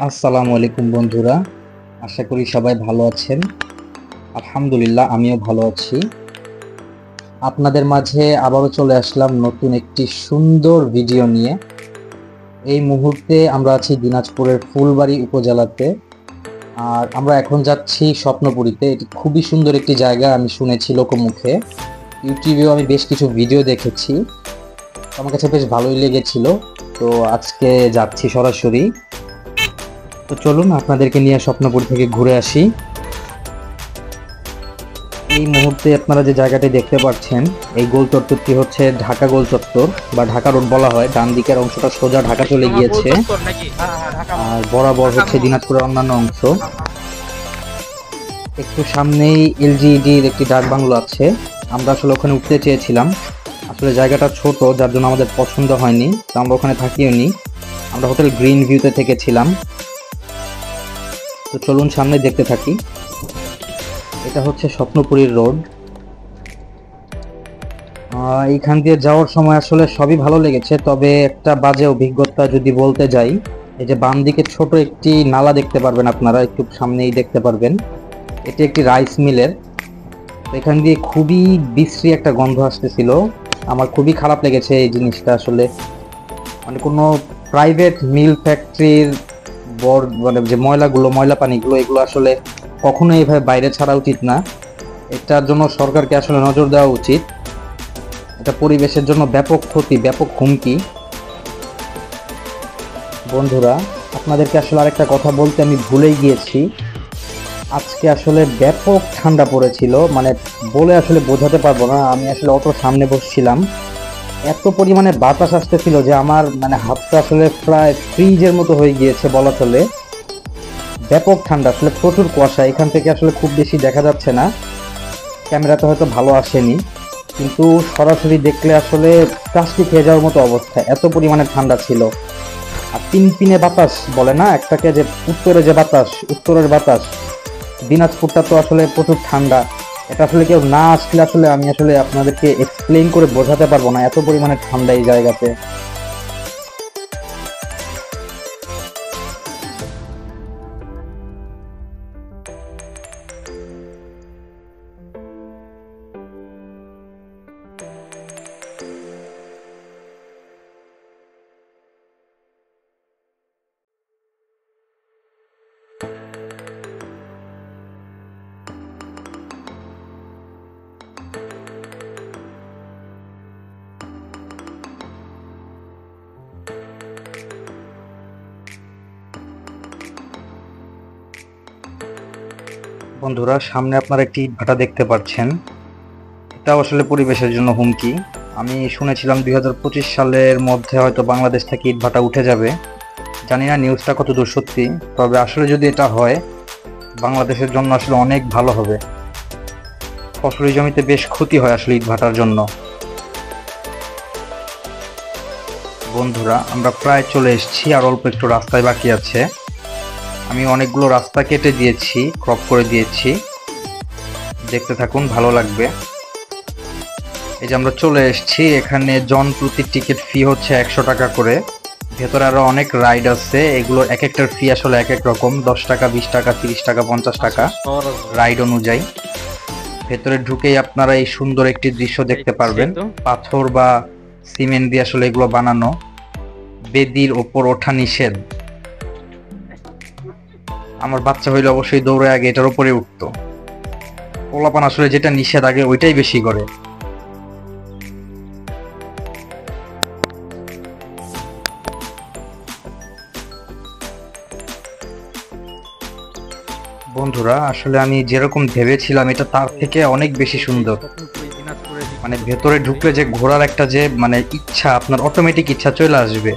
আসসালামু আলাইকুম বন্ধুরা, আশা করি সবাই ভালো আছেন। আলহামদুলিল্লাহ আমিও ভালো আছি। আপনাদের মাঝে আবারও চলে আসলাম নতুন একটি সুন্দর ভিডিও নিয়ে। এই মুহূর্তে আমরা আছি দিনাজপুরের ফুলবাড়ী উপজেলাতে, আর আমরা এখন যাচ্ছি স্বপ্নপুরীতে। এটি খুবই সুন্দর একটি জায়গা, আমি শুনেছি লোকমুখে। ইউটিউবেও আমি বেশ কিছু ভিডিও দেখেছি, আমার কাছে বেশ ভালোই লেগেছিল। তো আজকে যাচ্ছি সরাসরি। তো চলুন আপনাদেরকে নিয়ে স্বপ্নপুর থেকে ঘুরে আসি। এই মুহূর্তে আপনারা যে জায়গাটি দেখতে পাচ্ছেন, এই গোল চত্বরটি হচ্ছে ঢাকা গোল চত্বর বা ঢাকা রোড বলা হয়। ডান দিকের অংশটা সোজা ঢাকা চলে গিয়েছে, আর বরাবর হচ্ছে দিনাজপুরের অন্যান্য অংশ। একটু সামনেই এলজিইডির একটি ডাক বাংলো আছে, আমরা আসলে ওখানে উঠতে চেয়েছিলাম। আসলে জায়গাটা ছোট, যার জন্য আমাদের পছন্দ হয়নি, তো আমরা ওখানে থাকিও নি। আমরা হোটেল গ্রিন ভিউতে থেকেছিলাম। তো চলুন সামনে দেখতে থাকি। এটা হচ্ছে স্বপ্নপুরীর রোড। এইখান দিয়ে যাওয়ার সময় আসলে সবই ভালো লেগেছে, তবে একটা বাজে অভিজ্ঞতা যদি বলতে যাই, এই যে বাম দিকে ছোট একটি নালা দেখতে পারবেন, আপনারা একটু সামনেই দেখতে পারবেন, এটি একটি রাইস মিলের। এখান দিয়ে খুবই বিশ্রী একটা গন্ধ আসতেছিল, আমার খুবই খারাপ লেগেছে এই জিনিসটা। আসলে মানে কোনো প্রাইভেট মিল ফ্যাক্টরির মানে যে ময়লা পানিগুলো, এগুলো আসলে কখনোই এইভাবে বাইরে ছাড়া উচিত না। এটার জন্য সরকারকে আসলে নজর দেওয়া উচিত। এটা পরিবেশের জন্য ব্যাপক ক্ষতি, ব্যাপক হুমকি। বন্ধুরা, আপনাদেরকে আসলে আরেকটা কথা বলতে আমি ভুলেই গিয়েছি। আজকে আসলে ব্যাপক ঠান্ডা পড়েছিল, মানে বলে আসলে বোঝাতে পারবো না। আমি আসলে অত সামনে বসছিলাম, এত পরিমাণে বাতাস আসতেছিল যে আমার মানে হাতটা আসলে প্রায় ফ্রিজের মতো হয়ে গিয়েছে বলা চলে। ব্যাপক ঠান্ডা, আসলে প্রচুর কুয়াশা। এখান থেকে আসলে খুব বেশি দেখা যাচ্ছে না, ক্যামেরাতে হয়তো ভালো আসেনি, কিন্তু সরাসরি দেখলে আসলে কাশি খেয়ে যাওয়ার মতো অবস্থা, এত পরিমাণে ঠান্ডা ছিল। আর পিনপিনে বাতাস বলে না একটাকে, যে উত্তরে যে বাতাস, উত্তরের বাতাস, দিনাজপুরটা তো আসলে প্রচুর ঠান্ডা। এটা আসলে কেউ না আসলে আসলে আমি আসলে আপনাদেরকে এক্সপ্লেইন করে বোঝাতে পারবো না, এত পরিমাণে ঠান্ডা এই জায়গাতে। বন্ধুরা, সামনে আপনারা একটি ইটভাটা দেখতে পাচ্ছেন, এটাও আসলে পরিবেশের জন্য হুমকি। আমি শুনেছিলাম 2025 সালের মধ্যে হয়তো বাংলাদেশ থেকে ইটভাটা উঠে যাবে। জানি না নিউজটা কতদূর সত্যি, তবে আসলে যদি এটা হয় বাংলাদেশের জন্য আসলে অনেক ভালো হবে। ফসলি জমিতে বেশ ক্ষতি হয় আসলে ইটভাটার জন্য। বন্ধুরা, আমরা প্রায় চলে এসেছি, আর অল্প একটু রাস্তায় বাকি আছে। আমি অনেকগুলো রাস্তা কেটে দিয়েছি, ক্রপ করে দিয়েছি, দেখতে থাকুন, ভালো লাগবে। এই যে আমরা চলে এসেছি, এখানে জন প্রতি টিকিট ফি হচ্ছে 100 টাকা করে। ভেতরে আরো অনেক রাইড আছে, এগুলো এক একটার ফি আসলে এক এক রকম, 10 টাকা, 20 টাকা, 30 টাকা, 50 টাকা রাইড অনুযায়ী। ভেতরে ঢুকেই আপনারা এই সুন্দর একটি দৃশ্য দেখতে পারবেন। পাথর বা সিমেন্ট দিয়ে আসলে এগুলো বানানো, বেদির ওপর ওঠা নিষেধ। আমার বাচ্চা হইলে অবশ্যই দৌড়ে আগে এটার উপরে উঠতো। পোলাপান আসলে যেটা নিষেধ আগে ওইটাই বেশি করে। বন্ধুরা, আসলে আমি যেরকম ভেবেছিলাম এটা তার থেকে অনেক বেশি সুন্দর। মানে ভেতরে ঢুকলে যে ঘোরার একটা যে মানে ইচ্ছা, আপনার অটোমেটিক ইচ্ছা চলে আসবে।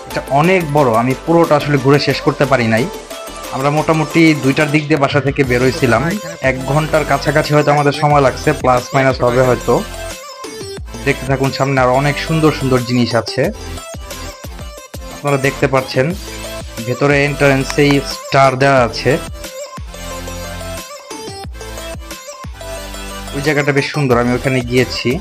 এটা অনেক বড়, আমি পুরোটা আসলে ঘুরে শেষ করতে পারি নাই। আমরা মোটামুটি 2টার দিক দিয়ে বাসা থেকে বেরোইছিলাম, 1 ঘন্টার কাছাকাছি হয়তো আমাদের সময় লাগছে, প্লাস মাইনাস হবে হয়তো। দেখতে থাকুন, সামনে আরো অনেক সুন্দর সুন্দর জিনিস আছে, আপনারা দেখতে পাচ্ছেন। ভেতরে এন্ট্রান্সেই স্টার দেওয়া আছে, ওই জায়গাটা বেশ সুন্দর, আমি ওখানে গিয়েছি।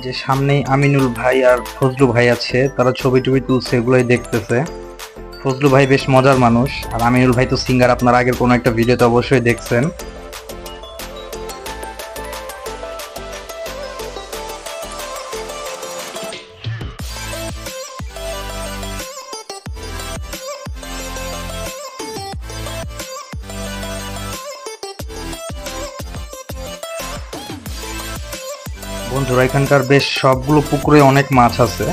যে সামনেই আমিনুল ভাই আর ফজলু ভাই আছে, তারা ছবি টবি তুলছে, এগুলোই দেখতেছে। ফজলু ভাই বেশ মজার মানুষ, আর আমিনুল ভাই তো সিঙ্গার, আপনার আগের কোনো একটা ভিডিওতে অবশ্যই দেখছেন। বন্ধুরা, এখানকার বেশ সবগুলো পুকুরে অনেক মাছ আছে।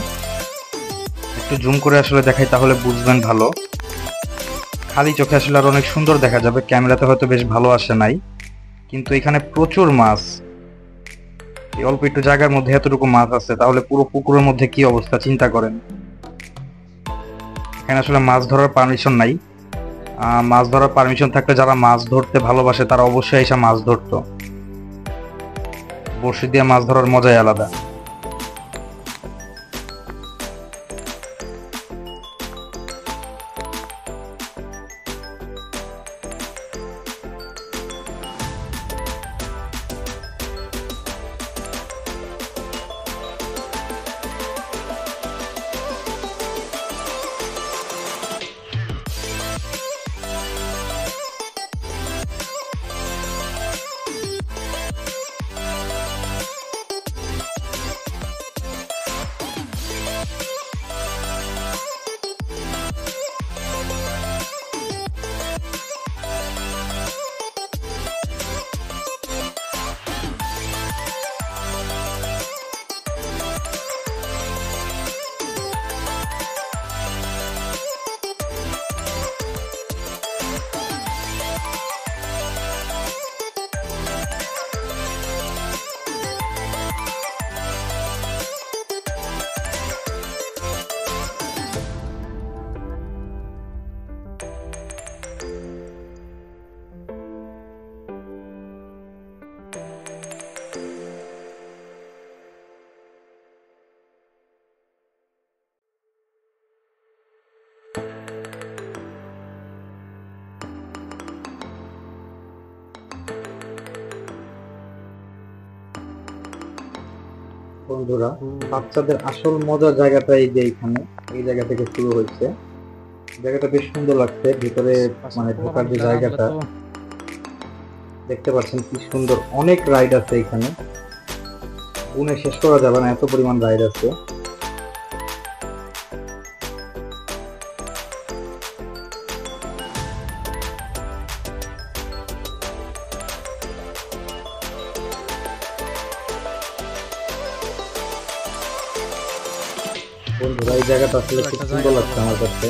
একটু জুম করে আসলে দেখাই, তাহলে বুঝবেন ভালো। খালি চোখে আসলে আর অনেক সুন্দর দেখা যাবে, ক্যামেরাতে হয়তো বেশ ভালো আসে নাই, কিন্তু এখানে প্রচুর মাছ। এই অল্প একটু জায়গার মধ্যে এতটুকু মাছ আছে, তাহলে পুরো পুকুরের মধ্যে কি অবস্থা চিন্তা করেন। এখানে আসলে মাছ ধরার পারমিশন নাই। মাছ ধরার পারমিশন থাকলে যারা মাছ ধরতে ভালোবাসে তারা অবশ্যই এসে মাছ ধরতো। বড়শি দিয়ে মাছ ধরার মজাই আলাদা। বন্ধুরা, বাচ্চাদের আসল মজার জায়গাটা এই যে এইখানে, এই জায়গা থেকে শুরু হয়েছে। জায়গাটা বেশ সুন্দর লাগছে, ভিতরে মানে ঢোকার যে জায়গাটা দেখতে পাচ্ছেন কি সুন্দর। অনেক রাইড আছে এখানে, গুণে শেষ করা যাবে না, এত পরিমাণ রাইড আছে। বন্ধুরা, এই জায়গাটা আসলে খুব সুন্দর লাগছে আমার কাছে।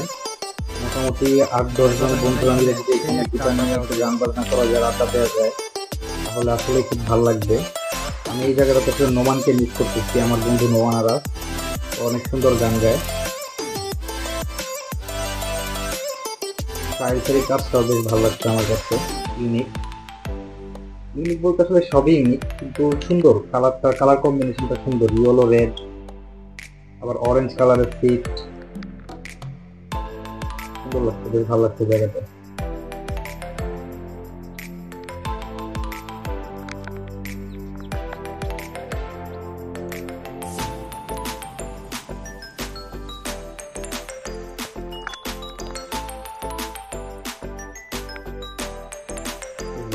মোটামুটি 8-10 জন বন্ধুরা মিলে যদি এখানে গিটার নিয়ে একটু গান বাজনা করা যায়, আড্ডা দেওয়া যায়, তাহলে আসলে খুব ভালো লাগবে। আমি এই জায়গাটাতে আসলে নোমানকে মিস করতেছি, আমার বন্ধু নোমান আরাস, অনেক সুন্দর গান গায়। টাইলসের কাজটাও বেশ ভালো লাগছে আমার কাছে, ইউনিক। ইউনিক বলতে আসলে সবই ইউনিক, কিন্তু সুন্দর। কালার কম্বিনেশনটা সুন্দর, ইয়েলো রেড, আবার অরেঞ্জ কালারের সিট, সুন্দর লাগছে, বেশ ভালো লাগছে জায়গাটা।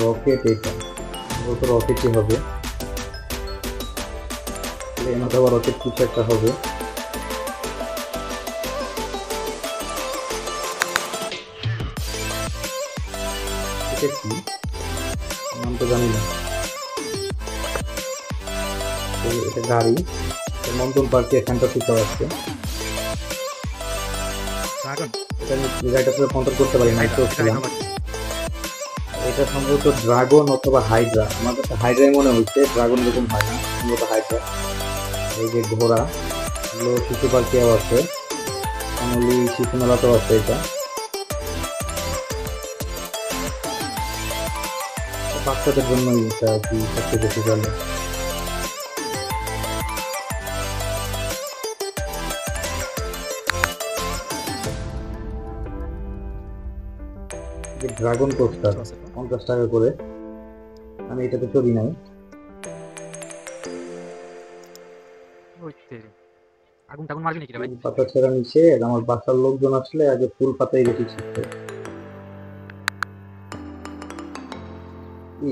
রকেট, এটা তো রকেটই হবে, আবার রকেট কিছু একটা হবে। এটা কি নাম তো জানি না। এটা গাড়ি, মন্টন পার্কে এখানটা থেকে আসছে। এটা গাড়িটা পুরো কন্ট্রোল করতে পারি না, এটা সম্ভবত ড্রাগন অথবা হাইড্রা। আমার কাছে হাইড্রাই মনে হচ্ছে, ড্রাগন এরকম হয় না, সম্ভবত হাইড্রা। এই যে ঘোড়া, এগুলো শিশু পার্কেও আছে, অনলি শিশু মেলাতেও আছে। এটা বাচ্চাদের জন্যই এটা আর কি সবচেয়ে বেশি চলে। ড্রাগন কোস্টার 50 টাকা করে, আমি এটাতে চড়ি নাই। আগুন টাগুন মারবি নাকি রে ভাই? ফুল পাতা ছেঁড়া নিচে আমার বাসার লোকজন আসলে আগে ফুল পাতাই বেশি ছিঁড়তো।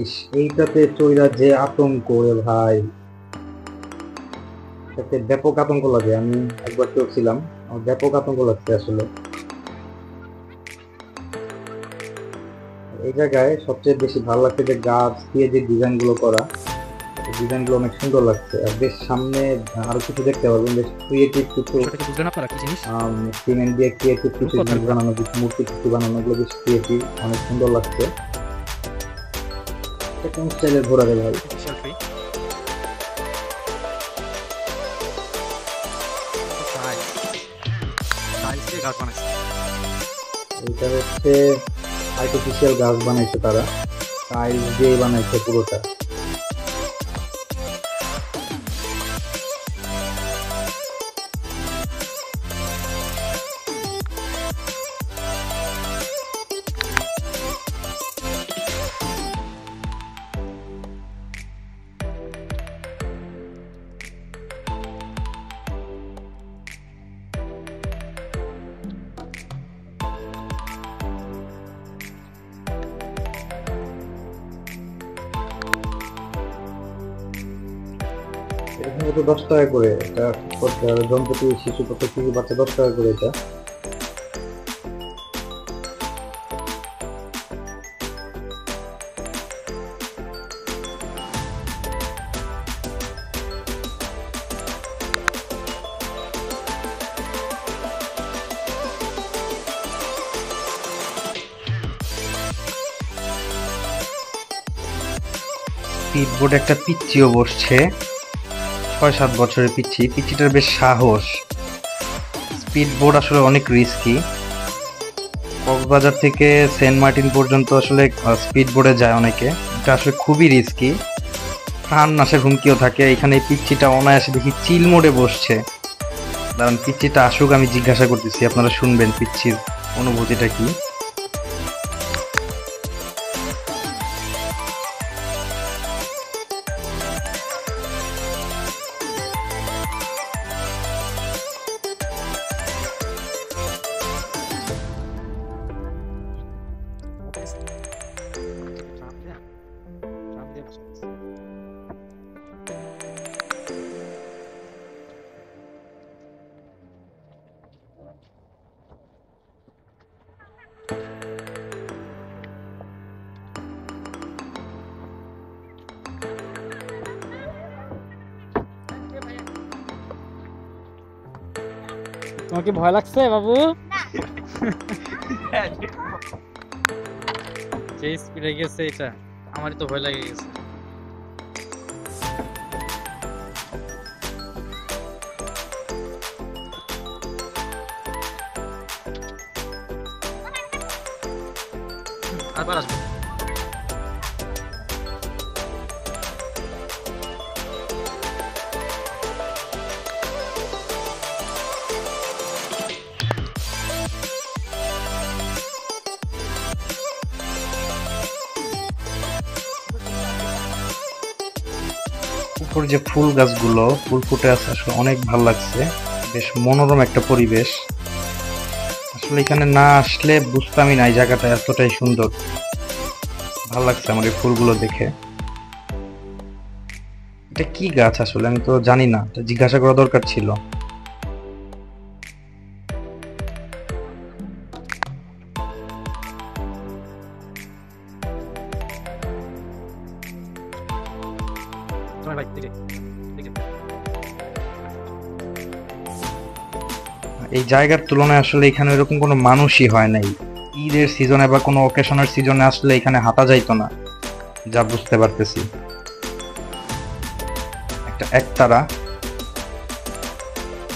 ইস, এইটাতে চইরা যে আতঙ্ক রে ভাই, এতে ব্যাপক আতঙ্ক লাগে। আমি একবার চড়ছিলাম, আমার ব্যাপক আতঙ্ক লাগছে আসলে। এই জায়গায় সবচেয়ে বেশি ভালো লাগছে যে গাছ দিয়ে যে ডিজাইন গুলো করা, ডিজাইন গুলো অনেক সুন্দর লাগছে। আর বেশ সামনে আরো কিছু দেখতে পারবেন, বেশ ক্রিয়েটিভ কিছু বিষয়টা কি বুঝলেন আপনারা কি জিনিস? সিমেন্ট দিয়ে ক্রিয়েটিভ কিছু রূপকথার জিনিস ঘর। বানানো, কিছু মূর্তি কিছু বানানো, গুলো বেশ ক্রিয়েটিভ, অনেক সুন্দর লাগছে। এটা কোন স্টাইলের ঘোরা রে ভাই? Artificial tree. টাইলস। টাইলস দিয়ে গাছ বানাইছে। এটা হচ্ছে আর্টিফিশিয়াল গাছ বানাইছে তারা, টাইলস দিয়ে বানাইছে পুরোটা। এখানে তো 10 টাকা করে এটা করতে হবে, দম্পতি শিশু প্রত্যেক শিশু বাচ্চা 10 টাকা করে এটা। স্পিড বোর্ডে একটা পিচ্চিও বসছে, 6-7 বছরের পিচ্চি। পিচ্চিটার বেশ সাহস। স্পিড বোর্ড আসলে অনেক রিস্কি। কক্সবাজার থেকে সেন্ট মার্টিন পর্যন্ত আসলে স্পিড বোর্ডে যায় অনেকে, এটা আসলে খুবই রিস্কি, প্রাণ নাশের হুমকিও থাকে। এখানে এই পিচ্চিটা অনায়াসে দেখি চিল মোডে বসছে। কারণ পিচ্চিটা আসুক, আমি জিজ্ঞাসা করতেছি, আপনারা শুনবেন পিচ্চির অনুভূতিটা কি। ট্রাম দিয়ে ট্রাম দিয়ে বসে আছে। তোমার কি ভয় লাগছে বাবু? যে স্পিডে গেছে এটা, আমারই তো ভয় লাগে গেছে। আবার আসবো। উপর যে ফুল গাছগুলো ফুল ফুটে আছে আসলে অনেক ভালো লাগছে, বেশ মনোরম একটা পরিবেশ। আসলে এখানে না আসলে বুঝতামই না এই জায়গাটা এতটাই সুন্দর। ভালো লাগছে আমার এই ফুলগুলো দেখে। এটা কি গাছ আসলে আমি তো জানি না, এটা জিজ্ঞাসা করা দরকার ছিল। তোমার ভাই দেখে দেখে এই জায়গার তুলনায় আসলে এখানে এরকম কোনো মানুষই হয় নাই। ঈদের সিজনে বা কোনো অকেশনের সিজনে আসলে এখানে হাঁটা যাইতো না, যা বুঝতে পারতেছি। একটা একতারা,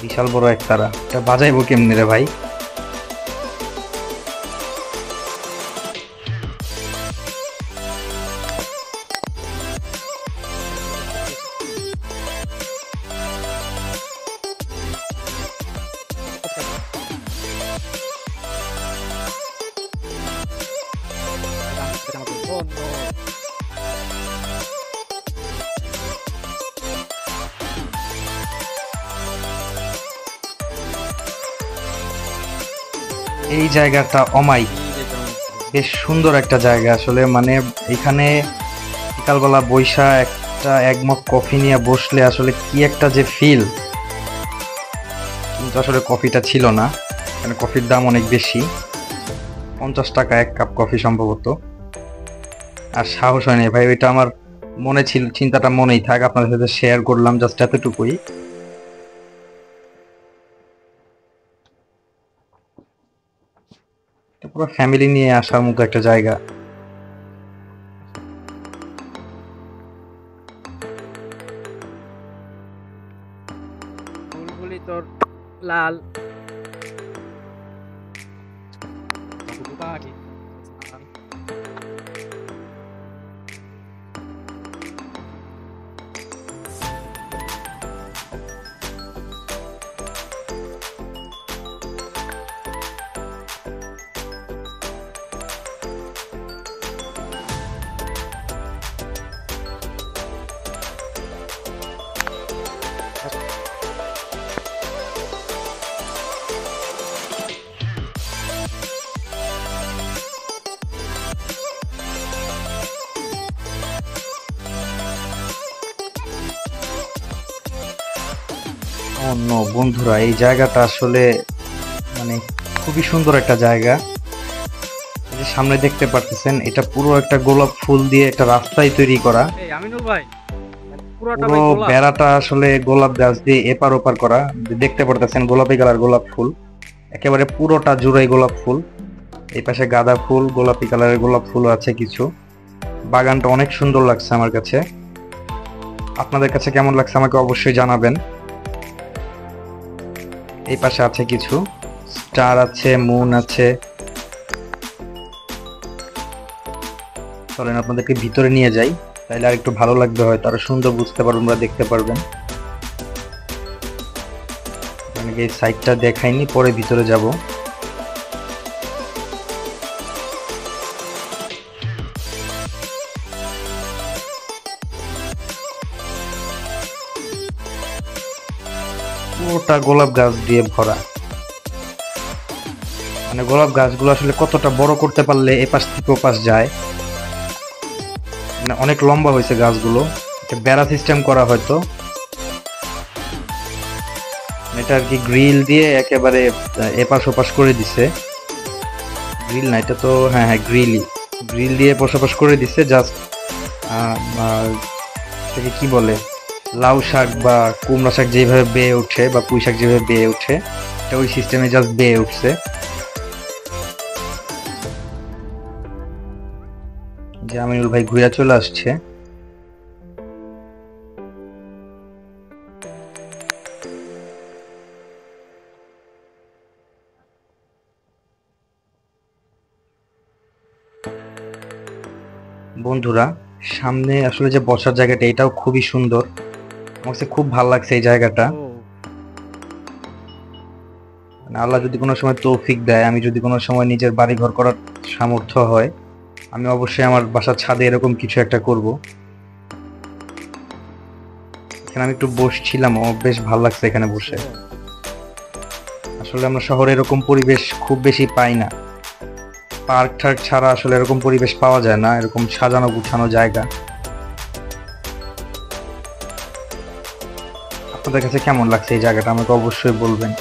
বিশাল বড় একতারা, এটা বাজাইবো কেমনে রে ভাই? Oh no. এই জায়গাটা অমাইক, এই যে কেমন। বেশ সুন্দর একটা জায়গা আসলে, মানে এখানে বিকালবেলা বৈশা একটা এক মগ কফি নিয়ে বসলে আসলে কি একটা যে ফিল। কিন্তু আসলে কফিটা ছিল না, এখানে কফির দাম অনেক বেশি, 50 টাকা এক কাপ কফি সম্ভবত। আর সাহস হয়নি ভাই, ওইটা আমার মনে ছিল, চিন্তাটা মনেই থাক, আপনাদের সাথে শেয়ার করলাম জাস্ট এতটুকুই। এটা পুরো ফ্যামিলি নিয়ে আসার মতো একটা জায়গা। ফুলগুলি তোর লাল পাখি। অন্য বন্ধুরা, এই জায়গাটা আসলে মানে খুবই সুন্দর একটা জায়গা। এই যে সামনে দেখতে পারতেছেন, এটা পুরো একটা গোলাপ ফুল দিয়ে একটা রাস্তাই তৈরি করা। এই আমিনুল ভাই, পুরোটা পুরো ভাই গোলাপ। বেড়াটা আসলে গোলাপ গাছ দিয়ে এপার ওপার করা। দেখতে পারতেছেন গোলাপি কালার গোলাপ ফুল, একেবারে পুরোটা জুড়াই গোলাপ ফুল। এই পাশে গাঁদা ফুল, গোলাপি কালারের গোলাপ ফুল আছে কিছু। বাগানটা অনেক সুন্দর লাগছে আমার কাছে। আপনাদের কাছে কেমন লাগছে আমাকে অবশ্যই জানাবেন। এই পাশে আছে কিছু স্টার আছে, মুন আছে। চলেন আপনাদেরকে ভিতরে নিয়ে যাই, তাইলে আর একটু ভালো লাগবে, হয়তো আরো সুন্দর বুঝতে পারবেন বা দেখতে পারবেন। আপনাকে এই সাইডটা দেখাইনি, পরে ভিতরে যাব। পুরোটা গোলাপ গাছ দিয়ে ভরা। মানে গোলাপ গাছগুলো আসলে কতটা বড় করতে পারলে এপাশ থেকে ওপাশ যায়। মানে অনেক লম্বা হয়েছে গাছগুলো, একটা বেড়া সিস্টেম করা হয়তো। এটা আর কি গ্রিল দিয়ে একেবারে এপাশ ওপাশ করে দিছে। গ্রিল না, এটা তো হ্যাঁ হ্যাঁ গ্রিলই, গ্রিল দিয়ে এপাশ ওপাশ করে দিছে। জাস্ট এটাকে কি বলে, লাউ শাক বা কুমড়া শাক যেভাবে বেয়ে ওঠে বা পুঁই শাক যেভাবে বেয়ে ওঠে, এটা ওই সিস্টেমে জাস্ট বেয়ে উঠছে। যে আমিনুল ভাই ঘুরে চলে আসছে। বন্ধুরা, সামনে আসলে যে বসার জায়গাটা, এটাও খুবই সুন্দর, আমার কাছে খুব ভালো লাগছে এই জায়গাটা। ও, মানে আল্লাহ যদি কোনো সময় তৌফিক দেয়, আমি যদি কোনো সময় নিজের বাড়ি ঘর করার সামর্থ্য হয়, আমি অবশ্যই আমার বাসার ছাদে এরকম কিছু একটা করব। এখানে আমি একটু বসছিলাম, ও বেশ ভালো লাগছে এখানে বসে। আসলে আমরা শহরে এরকম পরিবেশ খুব বেশি পাই না, পার্ক টার্ক ছাড়া আসলে এরকম পরিবেশ পাওয়া যায় না, এরকম সাজানো গুছানো জায়গা। আপনাদের কাছে কেমন লাগছে এই জায়গাটা আমাকে অবশ্যই বলবেন।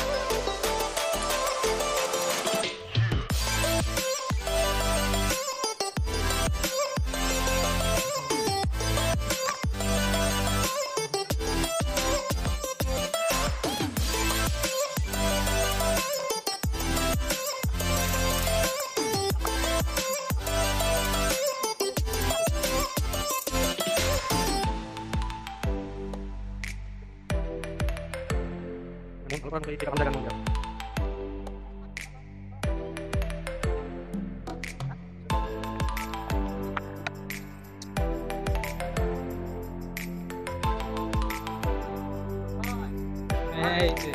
এই যে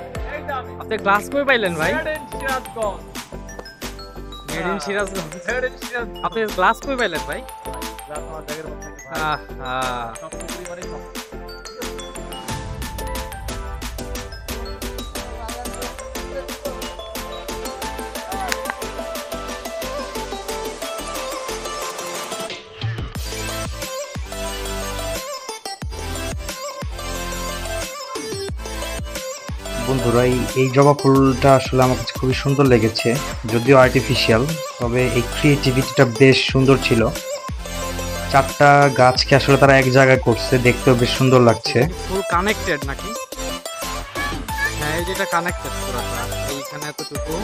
আপনি গ্লাস কই পাইলেন ভাই? Made in Sirajganj. আপনি গ্লাস কই পাইলেন ভাই? আহা, বন্ধুরা, এই জবা ফুলটা আসলে আমার কাছে খুবই সুন্দর লেগেছে, যদিও আর্টিফিশিয়াল, তবে এই ক্রিয়েটিভিটিটা বেশ সুন্দর ছিল। 4টা গাছকে আসলে তারা এক জায়গায় করছে, দেখতেও বেশ সুন্দর লাগছে। ফুল কানেক্টেড নাকি? হ্যাঁ, এই যেটা কানেক্টেড পুরোটা, এইখানে এতটুকু।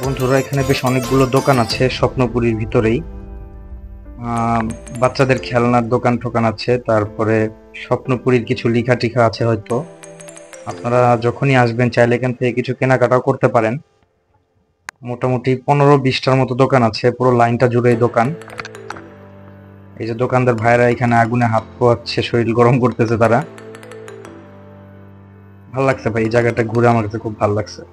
বন্ধুরা, এখানে বেশ অনেকগুলো দোকান আছে স্বপ্নপুরীর ভিতরেই। বাচ্চাদের খেলনার দোকান টোকান আছে, তারপরে স্বপ্নপুরীর কিছু লেখা টিখা আছে হয়তো। আপনারা যখনই আসবেন চাইলে এখান থেকে কিছু কেনাকাটাও করতে পারেন। মোটামুটি 15-20টার মতো দোকান আছে, পুরো লাইনটা জুড়ে দোকান। এই যে দোকানদার ভাইরা এখানে আগুনে হাত পোয়াচ্ছে, শরীর গরম করতেছে তারা। ভালো লাগছে ভাই, এই জায়গাটা ঘুরে আমার কাছে খুব ভালো লাগছে।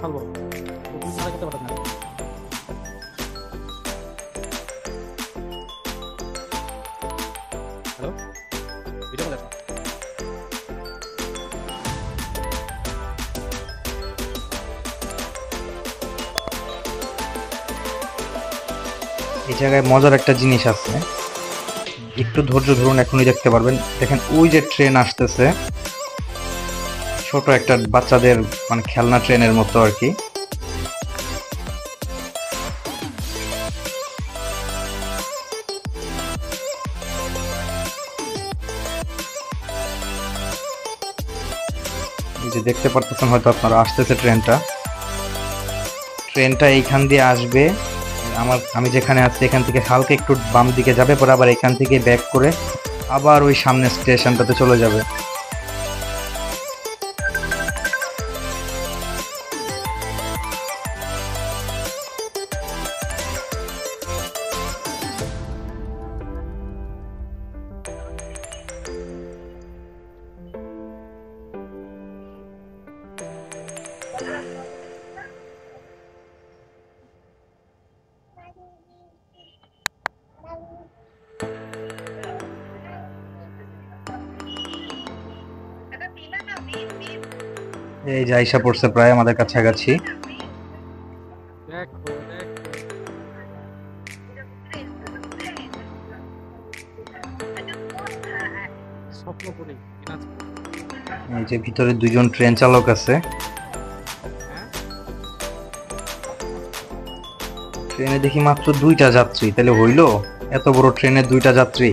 ছাড়বো তুমি ছাড়া খেতে পারো না। হ্যালো, ভিডিও কল আসো। এই জায়গায় মজার একটা জিনিস আছে, একটু ধৈর্য ধরুন, এখনই দেখতে পারবেন। দেখেন ওই যে ট্রেন আসতেছে, ছোট একটা বাচ্চাদের মানে খেলনা ট্রেনের মতো আর কি। এই যে দেখতে পারতেছেন হয়তো আপনারা, আসতেছে ট্রেনটা এইখান দিয়ে আসবে। আমি যেখানে আছি এখান থেকে হালকা একটু বাম দিকে যাবে, পরে আবার এখান থেকে ব্যাক করে আবার ওই সামনে স্টেশনটাতে চলে যাবে। এই যে আইসা পড়ছে প্রায় আমাদের কাছাকাছি। দেখো স্বপ্নপুরী দিনাজপুর। এই যে ভিতরে 2জন ট্রেন চালক আছে। ট্রেনে দেখি মাত্র 2টা যাত্রী, তাহলে হইলো এত বড় ট্রেনে 2টা যাত্রী?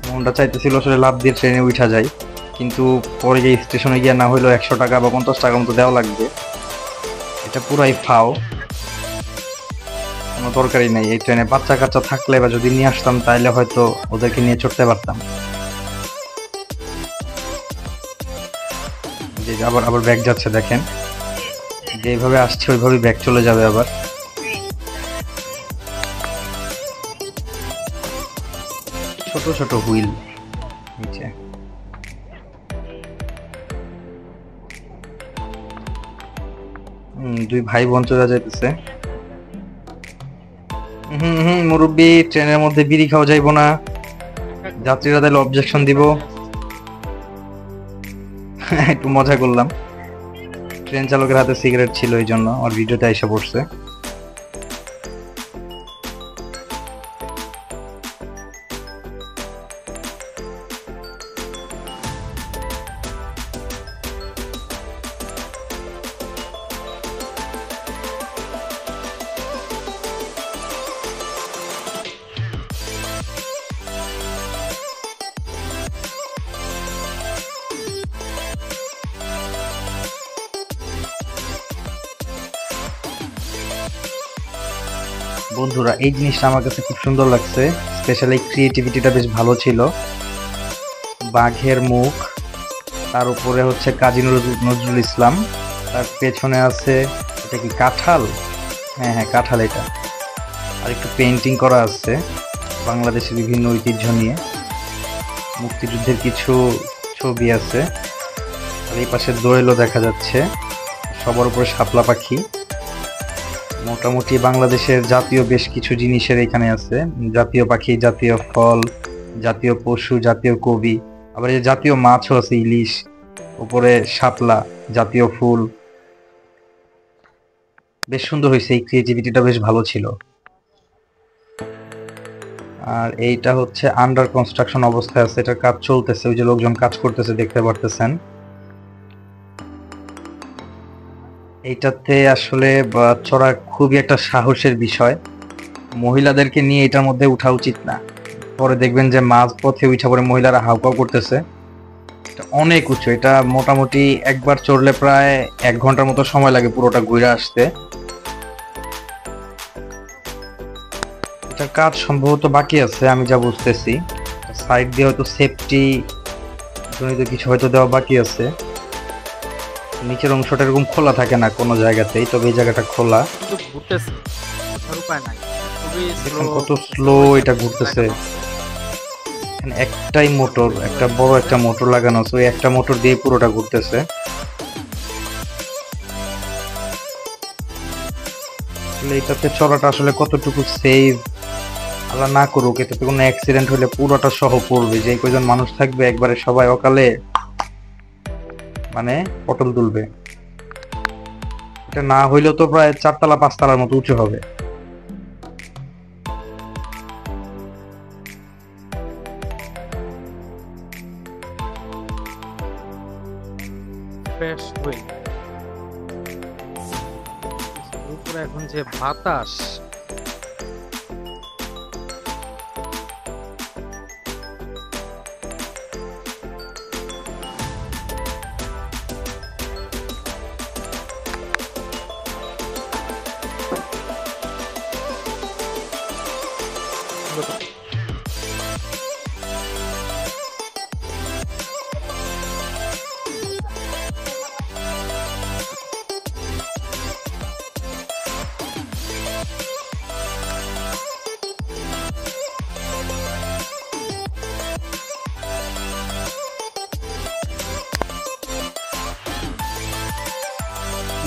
মনটা চাইতেছিল আসলে লাফ দিয়ে ট্রেনে উঠা যায়, কিন্তু পরে যে স্টেশনে গিয়ে না হইলো 100 টাকা বা 50 টাকা মতো দেওয়া লাগবে। এটা পুরাই ফাও, কোনো দরকারই নাই। এই ট্রেনে বাচ্চা কাচ্চা থাকলে বা যদি নিয়ে আসতাম তাহলে হয়তো ওদেরকে নিয়ে চড়তে পারতাম। যে আবার আবার ব্যাগ যাচ্ছে, দেখেন যেভাবে আসছে ওইভাবে ব্যাগ চলে যাবে আবার। ছোট ছোট হুইল নিচে। দুই ভাই বোন চলে যাইতেছে। মুরব্বি, ট্রেনের মধ্যে বিড়ি খাওয়া যাইবো না, যাত্রীরা তাহলে অবজেকশন দিব। একটু মজা করলাম। ট্রেন চালকের হাতে সিগারেট ছিল, এই জন্য আমার ভিডিওতে এসে পড়ছে। বন্ধুরা, এই জিনিসটা আমার কাছে খুব সুন্দর লাগছে, স্পেশালি ক্রিয়েটিভিটিটা বেশ ভালো ছিল। বাঘের মুখ, তার উপরে হচ্ছে কাজী নজরুল ইসলাম, তার পেছনে আছে, এটা কি কাঁঠাল? হ্যাঁ হ্যাঁ, কাঁঠাল এটা। আর একটু পেন্টিং করা আছে বাংলাদেশের বিভিন্ন ঐতিহ্য নিয়ে, মুক্তিযুদ্ধের কিছু ছবি আছে। আর এই পাশে দোয়েলও দেখা যাচ্ছে, সবার উপরে শাপলা পাখি। মোটামুটি বাংলাদেশের জাতীয় বেশ কিছু জিনিসের এখানে আছে, জাতীয় পাখি, জাতীয় ফল, জাতীয় পশু, জাতীয় কবি, আবার এই যে জাতীয় মাছও আছে, ইলিশ, উপরে শাপলা, জাতীয় ফুল। বেশ সুন্দর হয়েছে, এই ক্রিয়েটিভিটিটা বেশ ভালো ছিল। আর এইটা হচ্ছে আন্ডার কনস্ট্রাকশন অবস্থায় আছে, এটার কাজ চলতেছে, ওই যে লোকজন কাজ করতেছে দেখতে পারতেছেন। এইটাতে আসলে চড়া খুবই একটা সাহসের বিষয়, মহিলাদেরকে নিয়ে এটার মধ্যে উঠা উচিত না। পরে দেখবেন যে মাঝ পথে উঠা পরে মহিলারা হাউকাউ করতেছে। এটা অনেক উঁচু, এটা মোটামুটি একবার চড়লে প্রায় 1 ঘন্টার মতো সময় লাগে পুরোটা ঘুরে আসতে। এটার কাজ সম্ভবত বাকি আছে আমি যা বুঝতেছি, সাইড দিয়ে হয়তো সেফটি জনিত কিছু হয়তো দেওয়া বাকি আছে। নিচের অংশটা এরকম খোলা থাকে না কোনো জায়গাতেই, তবে এই জায়গাটা খোলা। কিন্তু ঘুরতেছে, ওঠার উপায় নাই, খুবই দেখুন কত স্লো এটা ঘুরতেছে। এখানে একটাই মোটর, একটা বড় একটা মোটর লাগানো আছে, ওই একটা মোটর দিয়ে পুরোটা ঘুরতেছে। এটাতে চলাটা আসলে কতটুকু সেফ, আল্লাহ না করুক এটাতে কোনো অ্যাক্সিডেন্ট হলে পুরোটা সহ পড়বে, যে কয়জন মানুষ থাকবে একবারে সবাই অকালে মানে পটল তুলবে। এটা না হইলেও তো প্রায় 4 তলা 5 তলার মতো উঁচু হবে। Fresh wheel. উপরে এখন যে বাতাস,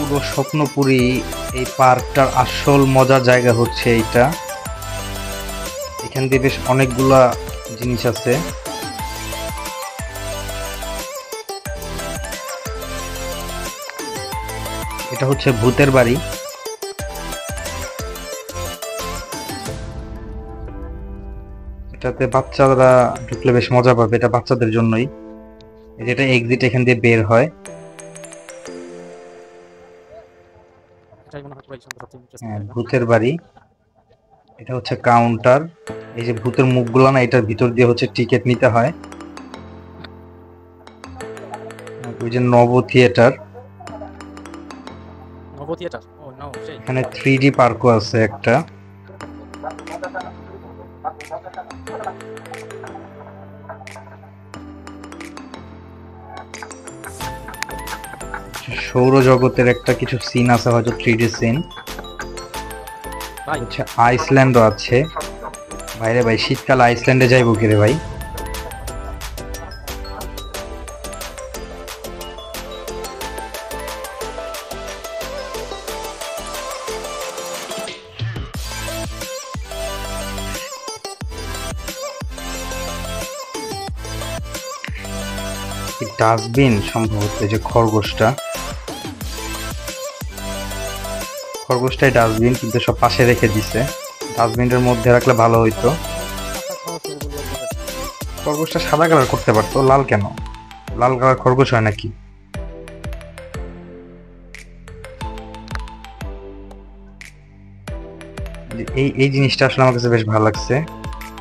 পুরো স্বপ্নপুরী এই পার্কটার আসল মজার জায়গা হচ্ছে এইটা। এখান দিয়ে বেশ অনেকগুলা জিনিস আছে। এটা হচ্ছে ভূতের বাড়ি। এটাতে বাচ্চারা ঢুকলে বেশ মজা পাবে, এটা বাচ্চাদের জন্যই। যেটা এক্সিট এখান দিয়ে বের হয়। এটাই মনে হয় সবচেয়ে ইন্টারেস্টিং হ্যাঁ, জায়গা। ভূতের বাড়ি। এটা হচ্ছে কাউন্টার। এই যে ভূতের মুখগুলো না, এটার ভিতর দিয়ে হচ্ছে টিকিট নিতে হয়। ওই যে নব থিয়েটার, নব থিয়েটার, ও নো, সেই এখানে 3D পার্কও আছে একটা। সৌরজগতের একটা কিছু সিন আছে, হয়তো 3D সিন। ভাই। হচ্ছে আইসল্যান্ডও আছে। ভাইরে ভাই, শীতকাল আইসল্যান্ডে যাইবো কি রে ভাই? ডাস্টবিন সম্ভবত, এই যে খরগোশটাই ডাস্টবিন, কিন্তু সব পাশে রেখে দিছে। ডাস্টবিনের মধ্যে রাখলে ভালো হইতো। খরগোশটা সাদা কালার করতে পারতো, লাল কেন? লাল কালার খরগোশ হয় নাকি? এই এই জিনিসটা আসলে আমার কাছে বেশ ভালো লাগছে,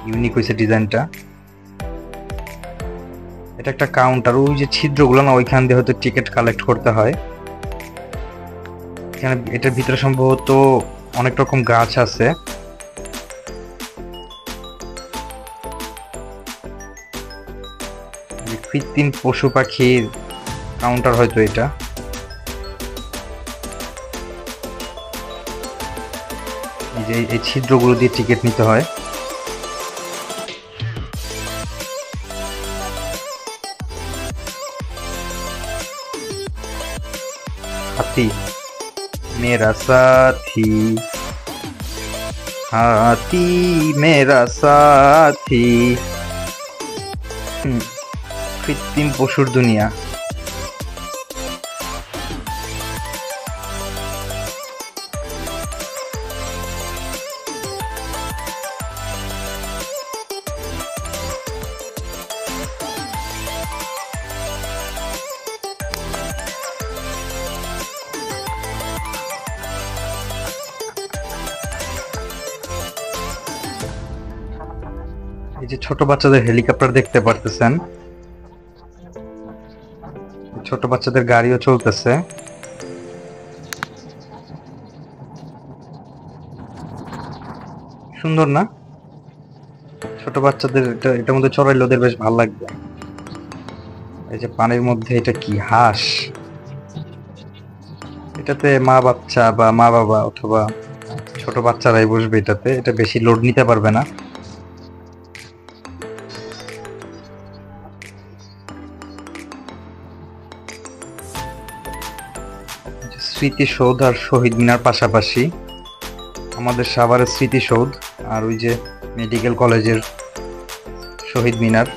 ইউনিক হয়েছে ডিজাইনটা। এটা একটা কাউন্টার, ওই যে ছিদ্রগুলো না, ওইখান দিয়ে হয়তো টিকিট কালেক্ট করতে হয়। এখানে এটার ভিতরে সম্ভবত অনেক রকম গাছ আছে। কৃত্রিম পশু পাখির কাউন্টার হয়তো এটা। এই যে এই ছিদ্রগুলো দিয়ে টিকিট নিতে হয়। হাতি, মেরা সাথী, হাতি মেরা সাথী। কৃত্রিম পশুর দুনিয়া। এই যে ছোট বাচ্চাদের হেলিকপ্টার দেখতে পারতেছেন, ছোট বাচ্চাদের গাড়িও চলতেছে। সুন্দর না? ছোট বাচ্চাদের এটার মধ্যে চড়াইলে ওদের বেশ ভালো লাগবে। এই যে পানির মধ্যে, এটা কি হাঁস? এটাতে মা বাচ্চা বা মা বাবা অথবা ছোট বাচ্চারাই বসবে এটাতে, এটা বেশি লোড নিতে পারবে না। স্মৃতিসৌধ আর শহীদ মিনার পাশাপাশি, আমাদের সাভারের স্মৃতিসৌধ আর ওই যে মেডিকেল কলেজের শহীদ মিনার।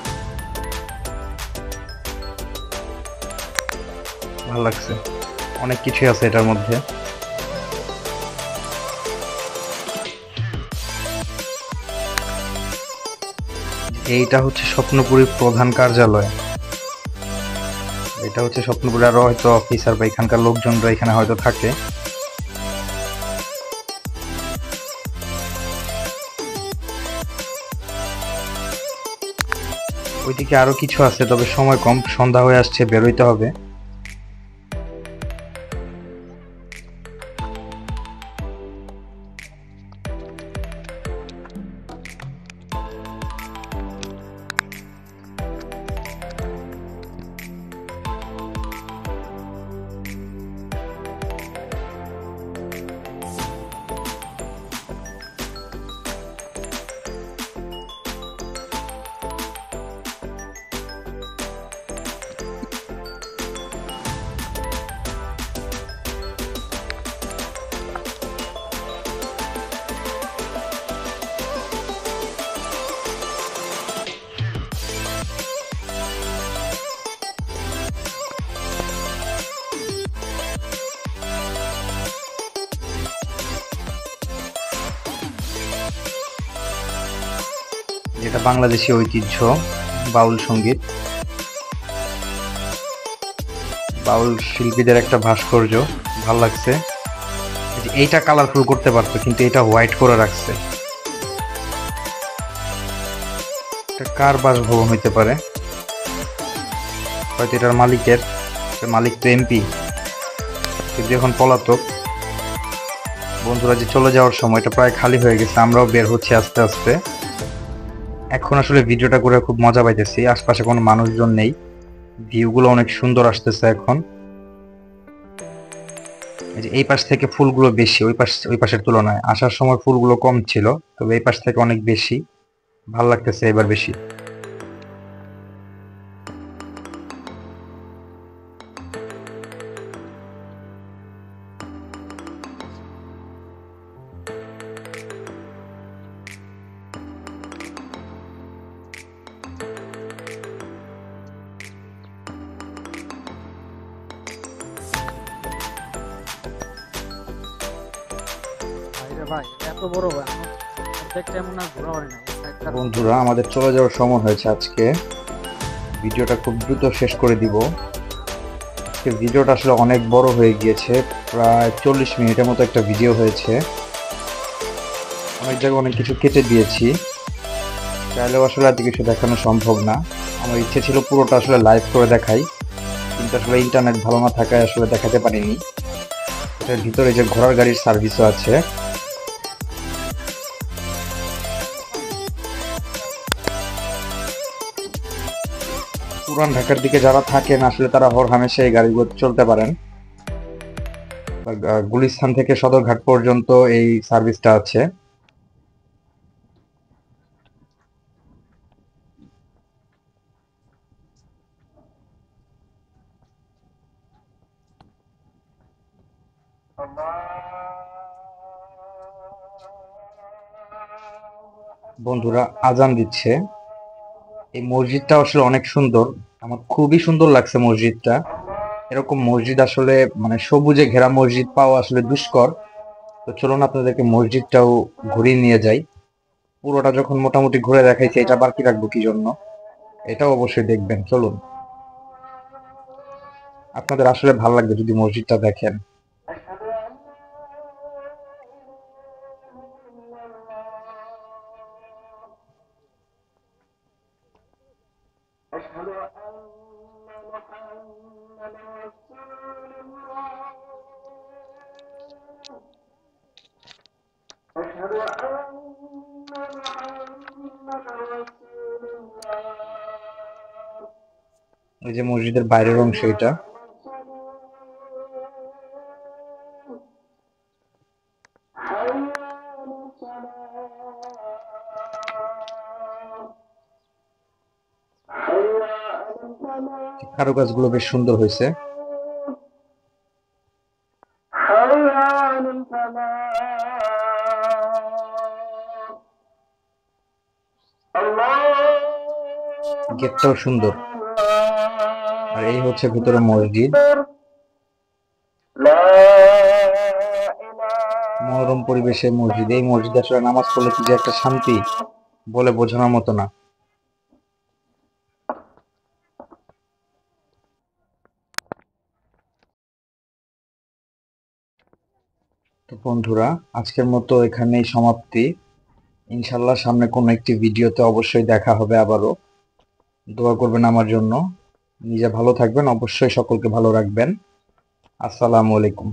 ভালো লাগছে, অনেক কিছুই আছে এটার মধ্যে। এইটা হচ্ছে স্বপ্নপুরীর প্রধান কার্যালয়। এটা হচ্ছে স্বপ্নপুরে আরো হয়তো অফিসার বা এখানকার লোকজনরা এখানে হয়তো থাকে। ওইদিকে আরো কিছু আছে, তবে সময় কম, সন্ধ্যা হয়ে আসছে, বেরোইতে হবে। যেটা বাংলাদেশী ঐতিহ্য, বাউল সঙ্গীত, বাউল শিল্পীদের একটা ভাস্কর্য। ভাল লাগছে। এইটা কালারফুল করতে পারতো, কিন্তু এটা হোয়াইট করে রাখছে। এটা কার বাসভবন হইতে পারে? হয়তো এটার মালিকের। মালিক তো এমপি, কিন্তু এখন পলাতক। বন্ধুরা যে চলে যাওয়ার সময়, এটা প্রায় খালি হয়ে গেছে, আমরাও বের হচ্ছি আস্তে আস্তে। এখন আসলে ভিডিওটা করে খুব মজা পাইতেছি, আশপাশে কোনো মানুষজন নেই, ভিউগুলো অনেক সুন্দর আসতেছে এখন। এই যে এই পাশ থেকে ফুলগুলো বেশি, ওই পাশের তুলনায় আসার সময় ফুলগুলো কম ছিল, তবে এই পাশ থেকে অনেক বেশি। ভাল লাগতেছে এবার বেশি। ভাই, এটা এত বড় ভাই, আমার অর্ধেকটা এমন আর ঘোরা হয় না এই সাইডটা। বন্ধুরা, আমাদের চলে যাওয়ার সময় হয়েছে আজকে। ভিডিওটা খুব দ্রুত শেষ করে দিব। আজকে ভিডিওটা আসলে অনেক বড় হয়ে গিয়েছে, প্রায় 40 মিনিটের মতো একটা ভিডিও হয়েছে। অনেক জায়গায় অনেক কিছু কেটে দিয়েছি, চাইলেও আসলে এত কিছু দেখানো সম্ভব না। আমার ইচ্ছে ছিল পুরোটা আসলে লাইভ করে দেখাই, কিন্তু আসলে ইন্টারনেট ভালো না থাকায় আসলে দেখাতে পারিনি। এটার ভিতরে যে ঘোড়ার গাড়ির সার্ভিসও আছে। পুরান ঢাকার দিকে যারা থাকেন আসলে তারা হরহামেশা এই গাড়িগুলো চলতে পারেন। গুলিস্তান থেকে সদরঘাট পর্যন্ত এই সার্ভিসটা আছে। বন্ধুরা, আজান দিচ্ছে। এই মসজিদটা আসলে অনেক সুন্দর, আমার খুবই সুন্দর লাগছে মসজিদটা। এরকম মসজিদ আসলে মানে সবুজে ঘেরা মসজিদ পাওয়া আসলে দুষ্কর। তো চলুন আপনাদেরকে মসজিদটাও ঘুরিয়ে নিয়ে যাই। পুরোটা যখন মোটামুটি ঘুরে দেখাইছি, এটা বাকি রাখবো কি জন্য, এটাও অবশ্যই দেখবেন। চলুন, আপনাদের আসলে ভালো লাগবে যদি মসজিদটা দেখেন। ওই যে মসজিদের বাইরের অংশ এটা। কারুকাজগুলো বেশ সুন্দর হয়েছে। গেটটাও সুন্দর। আর এই হচ্ছে ভিতরে মসজিদ। মনোরম পরিবেশে মসজিদ। এই মসজিদে আসলে নামাজ পড়লে কি যে একটা শান্তি, বলে বোঝানোর মতো না। তো বন্ধুরা, আজকের মতো এখানেই সমাপ্তি। ইনশাল্লাহ সামনে কোনো একটি ভিডিওতে অবশ্যই দেখা হবে আবারও। দোয়া করবেন আমার জন্য। নিজে ভালো থাকবেন, অবশ্যই সকলকে ভালো রাখবেন। আসসালামু আলাইকুম।